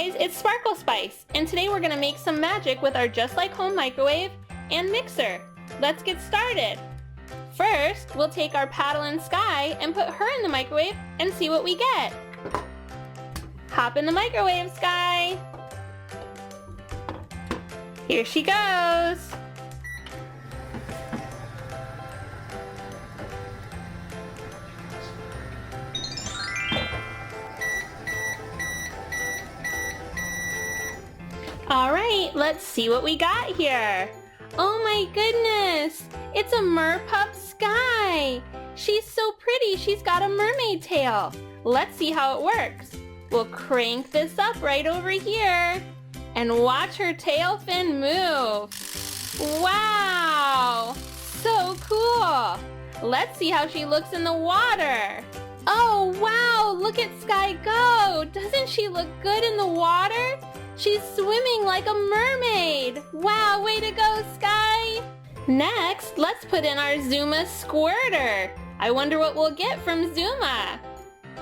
guys, it's Sparkle Spice, and today we're gonna make some magic with our Just Like Home microwave and mixer. Let's get started. First, we'll take our Paddle and Sky and put her in the microwave and see what we get. Hop in the microwave, Sky. Here she goes. Alright, let's see what we got here. Oh my goodness, it's a merpup Sky. She's so pretty, she's got a mermaid tail. Let's see how it works. We'll crank this up right over here and watch her tail fin move. Wow, so cool. Let's see how she looks in the water. Oh wow, look at Sky go. Doesn't she look good in the water? She's swimming like a mermaid! Wow, way to go, Sky! Next, let's put in our Zuma squirter. I wonder what we'll get from Zuma.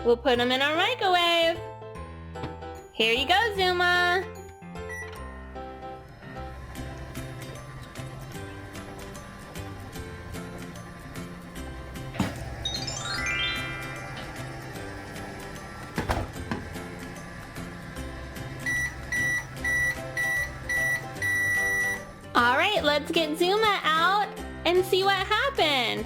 We'll put him in our microwave. Here you go, Zuma. Alright, let's get Zuma out and see what happened.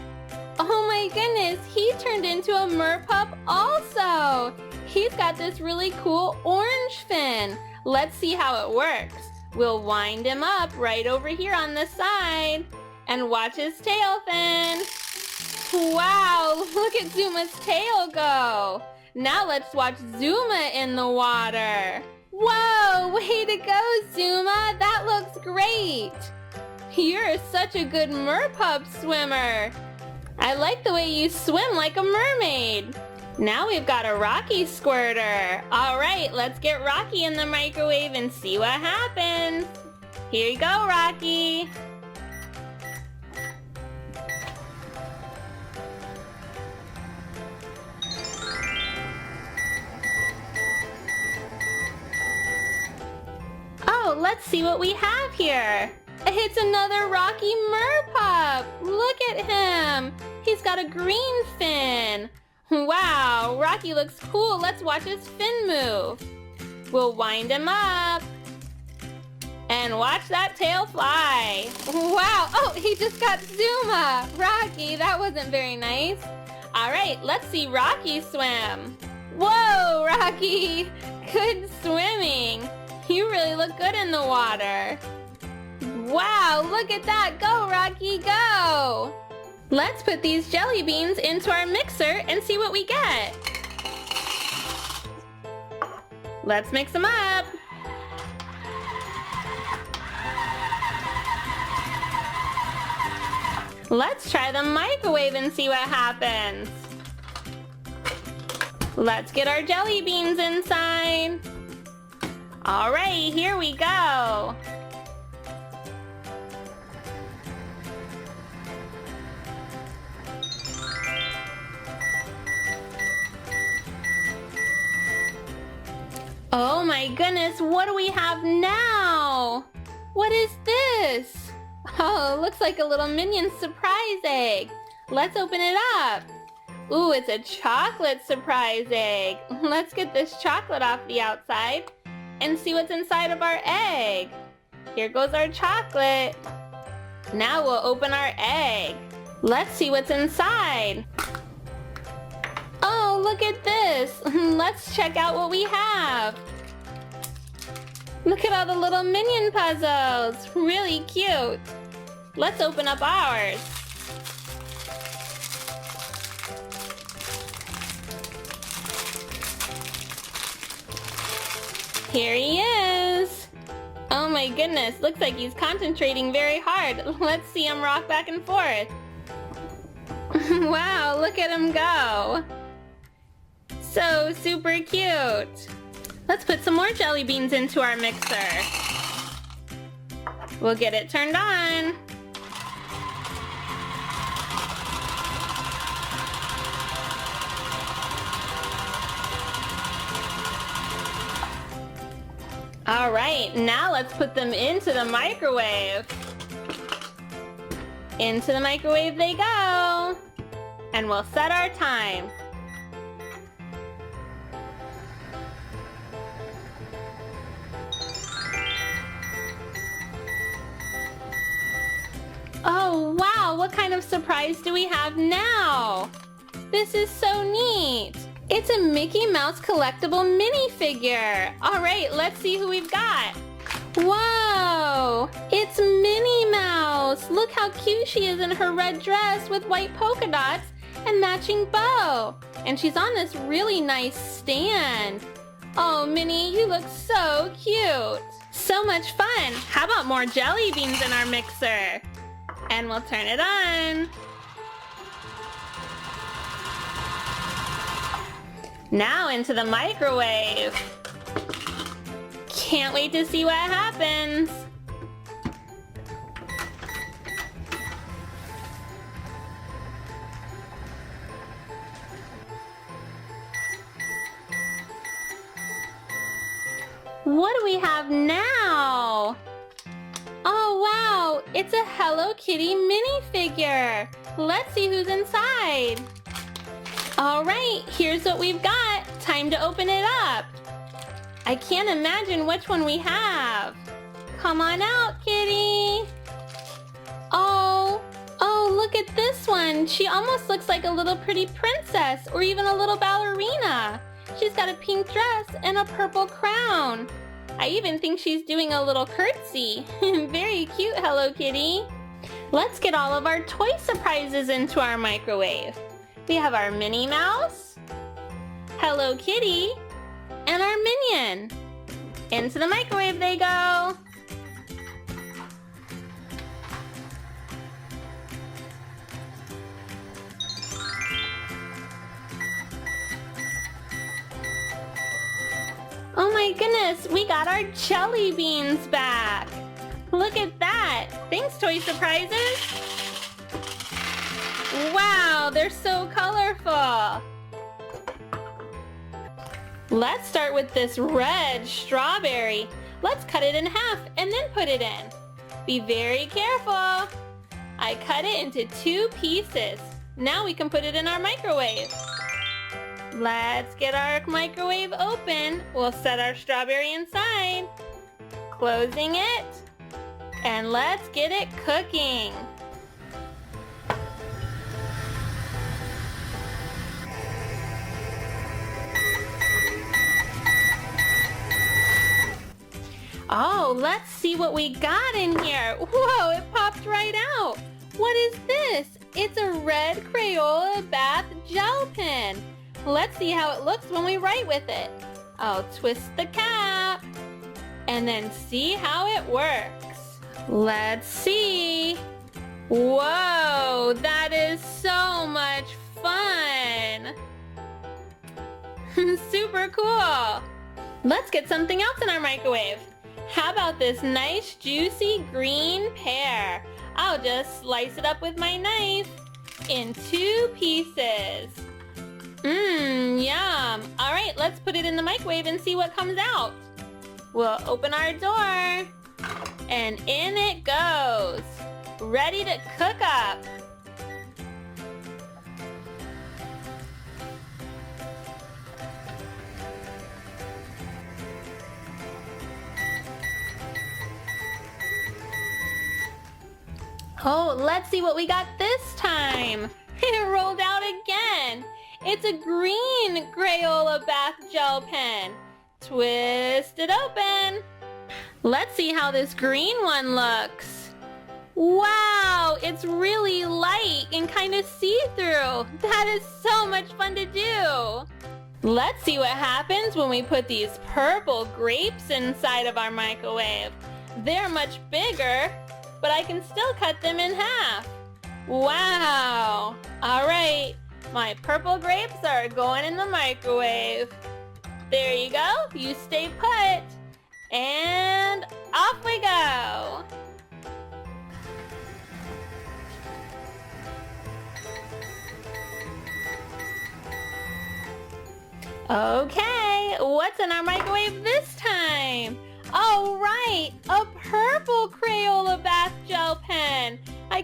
Oh my goodness, he turned into a merpup also. He's got this really cool orange fin. Let's see how it works. We'll wind him up right over here on the side and watch his tail fin. Wow, look at Zuma's tail go. Now let's watch Zuma in the water. Whoa, way to go, Zuma. That looks great. You're such a good merpup swimmer. I like the way you swim like a mermaid. Now we've got a Rocky squirter. All right, let's get Rocky in the microwave and see what happens. Here you go, Rocky. Oh, let's see what we have here. It's another Rocky merpup. Look at him. He's got a green fin. Wow, Rocky looks cool. Let's watch his fin move. We'll wind him up. And watch that tail fly. Wow, oh, he just got Zuma. Rocky, that wasn't very nice. All right, let's see Rocky swim. Whoa, Rocky, good swimming. You really look good in the water. Wow, look at that. Go, Rocky, go. Let's put these jelly beans into our mixer and see what we get. Let's mix them up. Let's try the microwave and see what happens. Let's get our jelly beans inside. All right, here we go. Oh my goodness, what do we have now? What is this? Oh, it looks like a little Minion surprise egg. Let's open it up. Ooh, it's a chocolate surprise egg. Let's get this chocolate off the outside and see what's inside of our egg. Here goes our chocolate. Now we'll open our egg. Let's see what's inside. Oh, look at this. Let's check out what we have. Look at all the little Minion puzzles. Really cute. Let's open up ours. Here he is. Oh my goodness, looks like he's concentrating very hard. Let's see him rock back and forth. Wow, look at him go. So super cute. Let's put some more jelly beans into our mixer. We'll get it turned on. All right, now let's put them into the microwave. Into the microwave they go. And we'll set our time. Oh, wow, what kind of surprise do we have now? This is so neat. It's a Mickey Mouse collectible minifigure. All right, let's see who we've got. Whoa, it's Minnie Mouse. Look how cute she is in her red dress with white polka dots and matching bow. And she's on this really nice stand. Oh, Minnie, you look so cute. So much fun. How about more jelly beans in our mixer? And we'll turn it on. Now into the microwave. Can't wait to see what happens. What do we have now? Oh wow, it's a Hello Kitty minifigure. Let's see who's inside. All right, here's what we've got. Time to open it up. I can't imagine which one we have. Come on out, kitty. Oh, look at this one. She almost looks like a little pretty princess or even a little ballerina. She's got a pink dress and a purple crown. I even think she's doing a little curtsy. Very cute, Hello Kitty. Let's get all of our toy surprises into our microwave. We have our Minnie Mouse, Hello Kitty, and our Minion. Into the microwave they go. Oh my goodness, we got our jelly beans back. Look at that. Thanks, Toy Surprises. Wow, they're so colorful. Let's start with this red strawberry. Let's cut it in half and then put it in. Be very careful. I cut it into 2 pieces. Now we can put it in our microwave. Let's get our microwave open. We'll set our strawberry inside. Closing it. And let's get it cooking. Oh, let's see what we got in here. Whoa, it popped right out. What is this? It's a red Crayola bath gel pen. Let's see how it looks when we write with it. I'll twist the cap and then see how it works. Let's see. Whoa, that is so much fun. Super cool. Let's get something else in our microwave. How about this nice juicy green pear? I'll just slice it up with my knife in 2 pieces. Yum. All right, let's put it in the microwave and see what comes out. We'll open our door and in it goes. Ready to cook up. Oh, let's see what we got this time. It rolled out again. It's a green Crayola bath gel pen. Twist it open. Let's see how this green one looks. Wow, it's really light and kind of see-through. That is so much fun to do. Let's see what happens when we put these purple grapes inside of our microwave. They're much bigger, but I can still cut them in half. Wow. All right, my purple grapes are going in the microwave. There you go. You stay put. And off we go. Okay, what's in our microwave this time?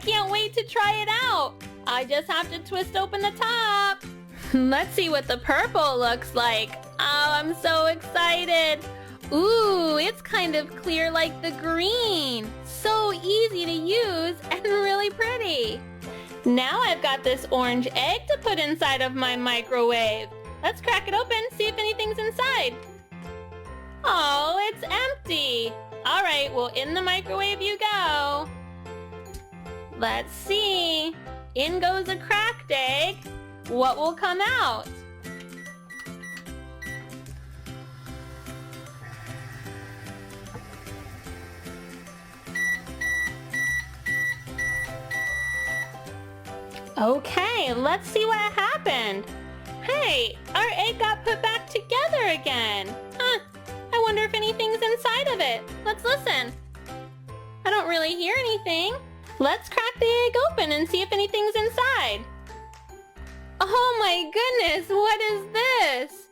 can't wait to try it out. I just have to twist open the top. Let's see what the purple looks like. Oh, I'm so excited. Ooh, it's kind of clear like the green. So easy to use and really pretty. Now I've got this orange egg to put inside of my microwave. Let's crack it open, see if anything's inside. Oh, it's empty. All right, well, in the microwave you go. Let's see. In goes a cracked egg. What will come out? Okay, let's see what happened. Hey, our egg got put back together again. Huh, I wonder if anything's inside of it. Let's listen. I don't really hear anything. Let's crack the egg open and see if anything's inside. Oh my goodness, what is this?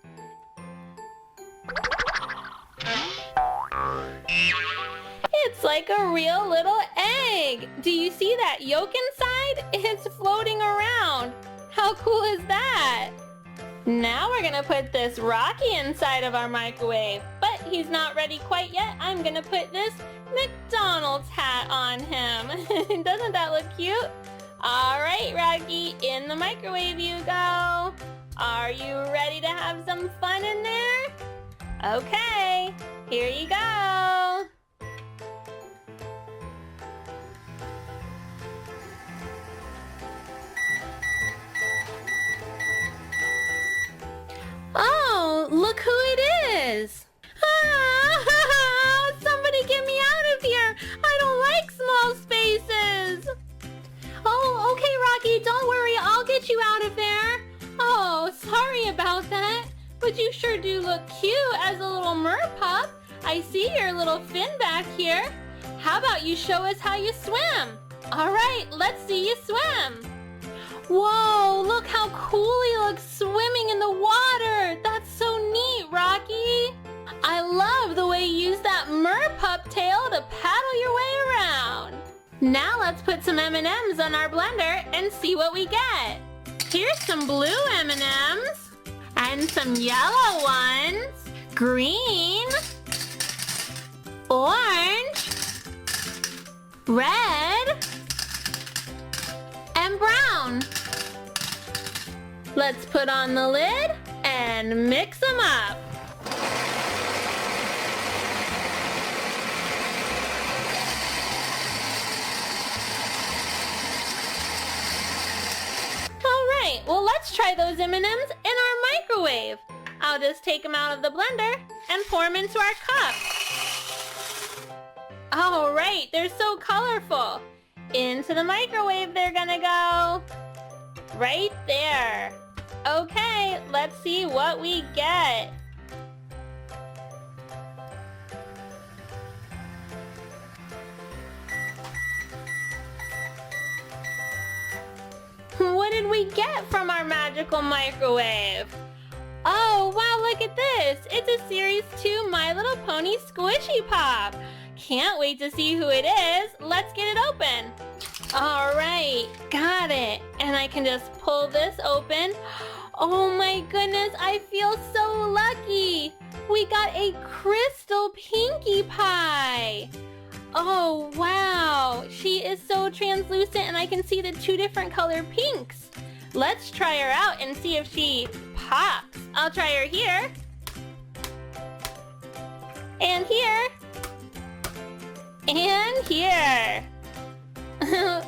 It's like a real little egg. Do you see that yolk inside? It's floating around. How cool is that? Now we're gonna put this Rocky inside of our microwave, but he's not ready quite yet. I'm gonna put this McDonald's hat on him. Doesn't that look cute? All right, Rocky, in the microwave you go. Are you ready to have some fun in there? Okay, here you go. Oh, look who it is. Ah, somebody get me out of here. I don't like small spaces. Oh, okay, Rocky, don't worry. I'll get you out of there. Oh, sorry about that. But you sure do look cute as a little merpup. I see your little fin back here. How about you show us how you swim? All right, let's see you swim. Whoa, look how cool he looks swimming in the water. That's so neat, Rocky. I love the way you use that merpup tail to paddle your way around. Now let's put some M&Ms on our blender and see what we get. Here's some blue M&Ms and some yellow ones, green, orange, red, and brown. Let's put on the lid and mix them up. Alright, well let's try those M&Ms in our microwave. I'll just take them out of the blender and pour them into our cup. Alright, they're so colorful. Into the microwave they're gonna go. Right there. Okay, let's see what we get. What did we get from our magical microwave? Oh, wow, look at this. It's a Series 2 My Little Pony Squishy Pop. Can't wait to see who it is. Let's get it open. All right, got it. And I can just pull this open. Oh my goodness, I feel so lucky. We got a crystal Pinkie Pie. Oh, wow. She is so translucent and I can see the two different color pinks. Let's try her out and see if she pops. I'll try her here. And here. And here.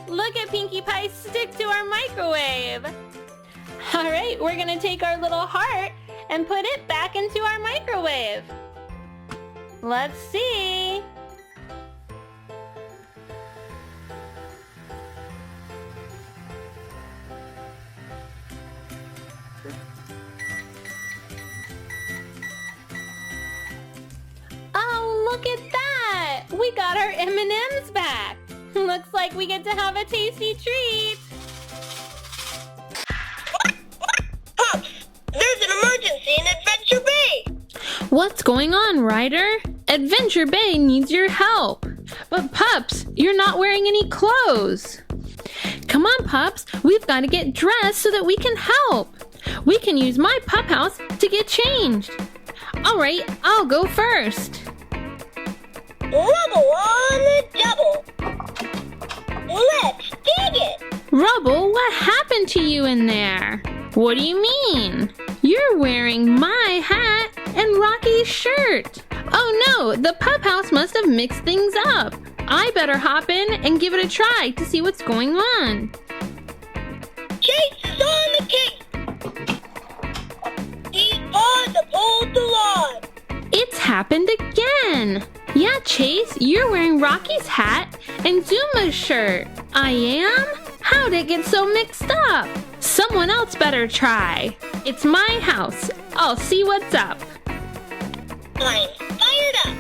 Look at Pinkie Pie stick to our microwave. All right, we're gonna take our little heart and put it back into our microwave. Let's see. Oh, look at that! We got our M&Ms back. Looks like we get to have a tasty treat. Pups, there's an emergency in Adventure Bay. What's going on, Ryder? Adventure Bay needs your help. But Pups, you're not wearing any clothes. Come on, pups. We've got to get dressed so that we can help. We can use my pup house to get changed. All right, I'll go first. Rubble on the double. Let's dig it. Rubble, what happened to you in there? What do you mean? You're wearing my hat and Rocky's shirt. Oh no, the pup house must have mixed things up. I better hop in and give it a try to see what's going on. Chase is on the case. He's on to pull the log. It's happened again. Yeah, Chase, you're wearing Rocky's hat and Zuma's shirt. I am? How'd it get so mixed up? Someone else better try. It's my house. I'll see what's up. I'm fired up.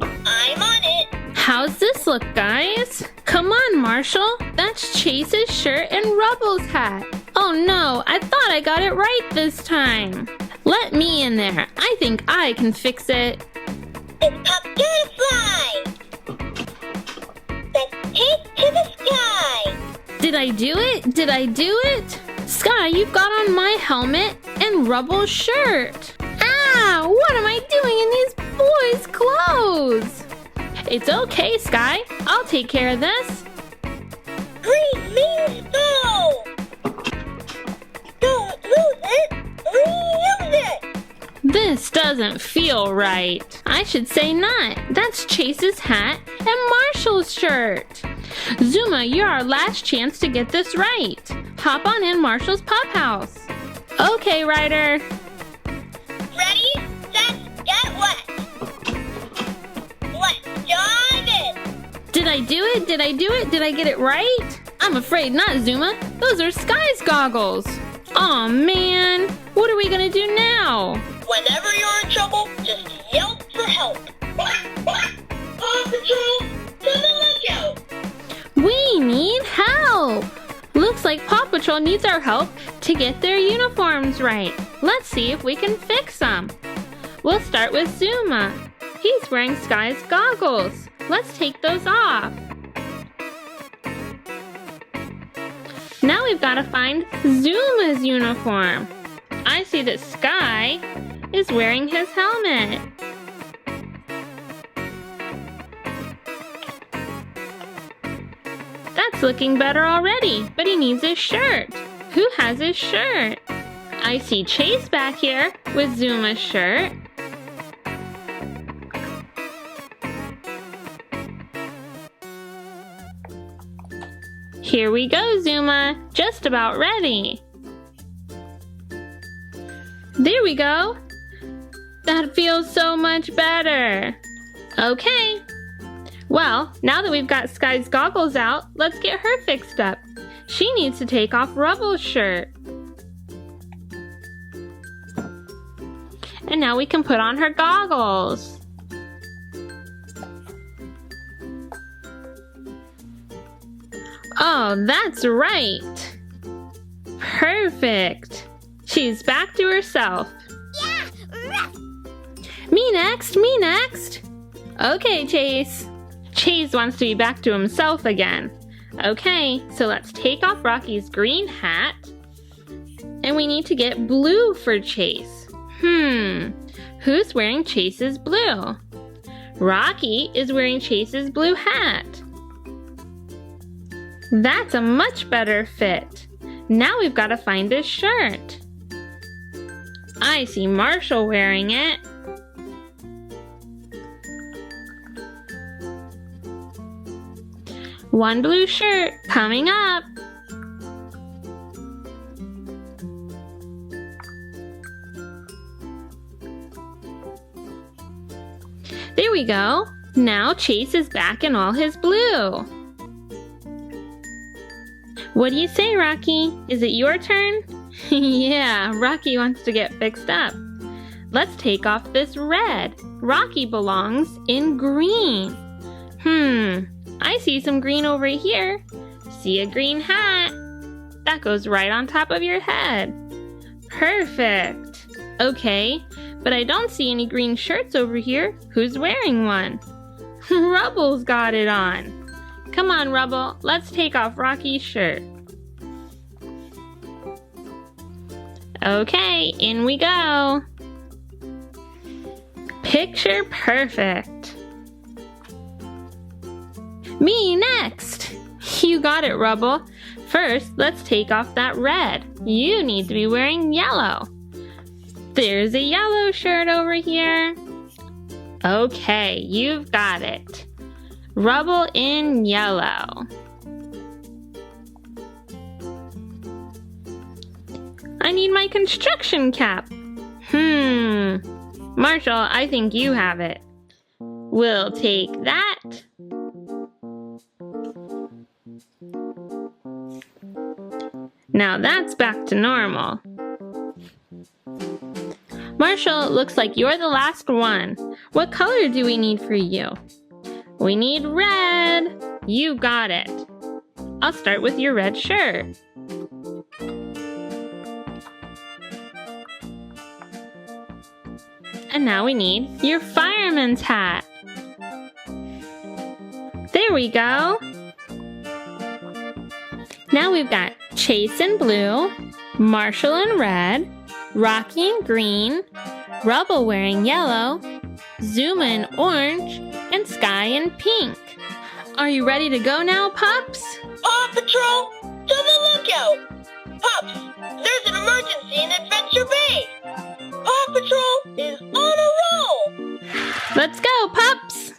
I'm on it. How's this look, guys? Come on, Marshall. That's Chase's shirt and Rubble's hat. Oh no, I thought I got it right this time. Let me in there. I think I can fix it. It's up to the fly. Let's take to the sky. Did I do it? Did I do it? Sky, you've got on my helmet and Rubble's shirt. Ah, what am I doing in these boys' clothes? It's okay, Sky. I'll take care of this. Green means go. Don't lose it. Reuse it. This doesn't feel right. I should say not. That's Chase's hat and Marshall's shirt. Zuma, you're our last chance to get this right. Hop on in Marshall's pup house. Okay, Ryder. Ready, set, get wet. Let's dive in. Did I do it? Did I do it? Did I get it right? I'm afraid not, Zuma. Those are Sky's goggles. Aw, man. What are we gonna do now? Whenever you're in trouble, just yelp for help. Paw Patrol, to the lookout. We need help. Looks like Paw Patrol needs our help to get their uniforms right. Let's see if we can fix them. We'll start with Zuma. He's wearing Sky's goggles. Let's take those off. Now we've got to find Zuma's uniform. I see that Sky is wearing his helmet. That's looking better already, but he needs his shirt. Who has his shirt? I see Chase back here with Zuma's shirt. Here we go, Zuma. Just about ready. There we go. That feels so much better. Okay. Well, now that we've got Sky's goggles out, let's get her fixed up. She needs to take off Rubble's shirt. And now we can put on her goggles. Oh, that's right. Perfect. She's back to herself. Yeah. Me next, me next. Okay, Chase. Chase wants to be back to himself again. Okay, so let's take off Rocky's green hat. And we need to get blue for Chase. Who's wearing Chase's blue? Rocky is wearing Chase's blue hat. That's a much better fit. Now we've got to find his shirt. I see Marshall wearing it. One blue shirt coming up. There we go. Now Chase is back in all his blue. What do you say, Rocky? Is it your turn? Yeah, Rocky wants to get fixed up. Let's take off this red. Rocky belongs in green. I see some green over here. See a green hat? That goes right on top of your head. Perfect. Okay, but I don't see any green shirts over here. Who's wearing one? Rubble's got it on. Come on, Rubble, let's take off Rocky's shirt. Okay, in we go. Picture perfect. Me next. You got it, Rubble. First, let's take off that red. You need to be wearing yellow. There's a yellow shirt over here. Okay, you've got it. Rubble in yellow. I need my construction cap. Marshall, I think you have it. We'll take that. Now that's back to normal. Marshall, looks like you're the last one. What color do we need for you? We need red. You got it. I'll start with your red shirt. And now we need your fireman's hat. There we go. Now we've got Chase in blue, Marshall in red, Rocky in green, Rubble wearing yellow, Zuma in orange, and Sky in pink. Are you ready to go now, pups? Paw Patrol, to the lookout! Pups, there's an emergency in Adventure Bay! Paw Patrol is on a roll! Let's go, pups!